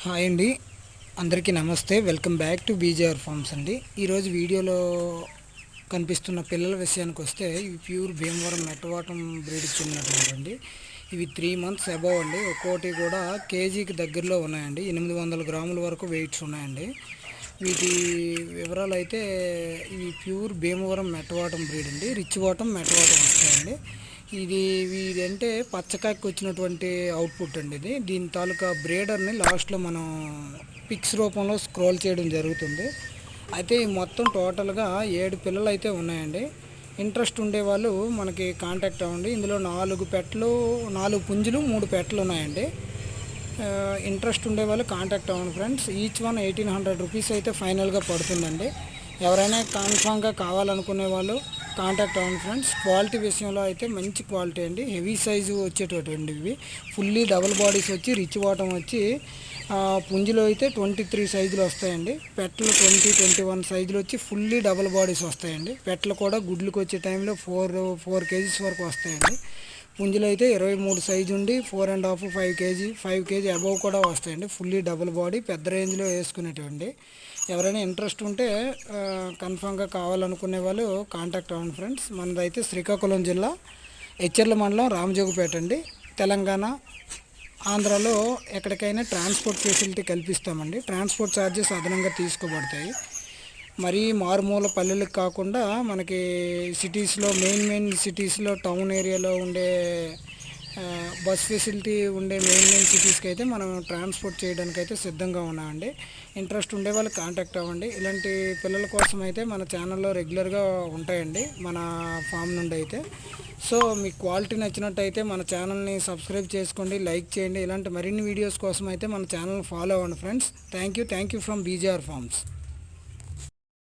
Hi అండి, అందరికీ నమస్తే. Welcome back to BJR forms అండి. ఈరోజు వీడియోలో కనిపిస్తున్న పిల్లల విషయానికి వస్తే ఇవి ప్యూర్ భీమవరం మెట్టవాటం బ్రీడ్కి చెందినటువంటివి. ఇవి 3 మంత్స్ అబవ్ అండి. ఒక్కోటి కూడా కేజీకి దగ్గరలో ఉన్నాయండి. 800 గ్రాముల వరకు వెయిట్స్ ఉన్నాయండి. వీటి వివరాలు అయితే ఇవి ప్యూర్ భీమవరం మెట్టవాటం బ్రీడ్ అండి. రిచ్ వాటం మెట్టవాటం వస్తాయండి. వీడంటే పచ్చకాయకి వచ్చినటువంటి అవుట్పుట్ అండి. దీని తాలూకా బ్రీడర్ని లాస్ట్లో మనం పిక్స్ రూపంలో స్క్రోల్ చేయడం జరుగుతుంది. అయితే ఈ మొత్తం టోటల్గా 7 పిల్లలు అయితే ఉన్నాయండి. ఇంట్రెస్ట్ ఉండేవాళ్ళు మనకి కాంటాక్ట్ అవ్వండి. ఇందులో 4 పుంజులు 3 పెట్టలు ఉన్నాయండి. ఇంట్రెస్ట్ ఉండేవాళ్ళు కాంటాక్ట్ అవ్వండి ఫ్రెండ్స్. ఈచ్ వన్ 1800 రూపీస్ అయితే ఫైనల్గా పడుతుందండి. ఎవరైనా కన్ఫామ్గా కావాలనుకునే వాళ్ళు కాంటాక్ట్ అవ్వండి ఫ్రెండ్స్. క్వాలిటీ విషయంలో అయితే మంచి క్వాలిటీ అండి. హెవీ సైజు వచ్చేటటువంటి ఇవి ఫుల్లీ డబుల్ బాడీస్ వచ్చి రిచ్ వాటం వచ్చి పుంజులో అయితే 23 సైజులు వస్తాయండి. పెట్టలు 21 సైజులు వచ్చి ఫుల్లీ డబుల్ బాడీస్ వస్తాయండి. పెట్టలు కూడా గుడ్లకు వచ్చే టైంలో 4 కేజీస్ వరకు వస్తాయండి. పుంజులు అయితే 23 సైజు ఉండి 4.5 5 కేజీ అబవ్ కూడా వస్తాయండి. ఫుల్లీ డబుల్ బాడీ పెద్ద రేంజ్లో వేసుకునేటువంటి. ఎవరైనా ఇంట్రెస్ట్ ఉంటే కన్ఫామ్గా కావాలనుకునే వాళ్ళు కాంటాక్ట్ అవ్వండి ఫ్రెండ్స్. మనదైతే శ్రీకాకుళం జిల్లా హెచ్చర్ల మండలం రామజోగుపేట అండి. తెలంగాణ ఆంధ్రాలో ఎక్కడికైనా ట్రాన్స్పోర్ట్ ఫెసిలిటీ కల్పిస్తామండి. ట్రాన్స్పోర్ట్ ఛార్జెస్ అదనంగా తీసుకోబడతాయి. మరీ మారుమూల పల్లెలకు కాకుండా మనకి సిటీస్లో మెయిన్ సిటీస్లో టౌన్ ఏరియాలో ఉండే బస్ ఫెసిలిటీ ఉండే మెయిన్ సిటీస్కి అయితే మనం ట్రాన్స్పోర్ట్ చేయడానికి అయితే సిద్ధంగా ఉన్నామండి. ఇంట్రెస్ట్ ఉండే వాళ్ళు కాంటాక్ట్ అవ్వండి. ఇలాంటి పిల్లల కోసం అయితే మన ఛానల్లో రెగ్యులర్గా ఉంటాయండి మన ఫామ్ నుండి అయితే. సో మీకు క్వాలిటీ నచ్చినట్టయితే మన ఛానల్ని సబ్స్క్రైబ్ చేసుకోండి, లైక్ చేయండి. ఇలాంటి మరిన్ని వీడియోస్ కోసం అయితే మన ఛానల్ ఫాలో అవ్వండి friends. Thank you from BJR forms.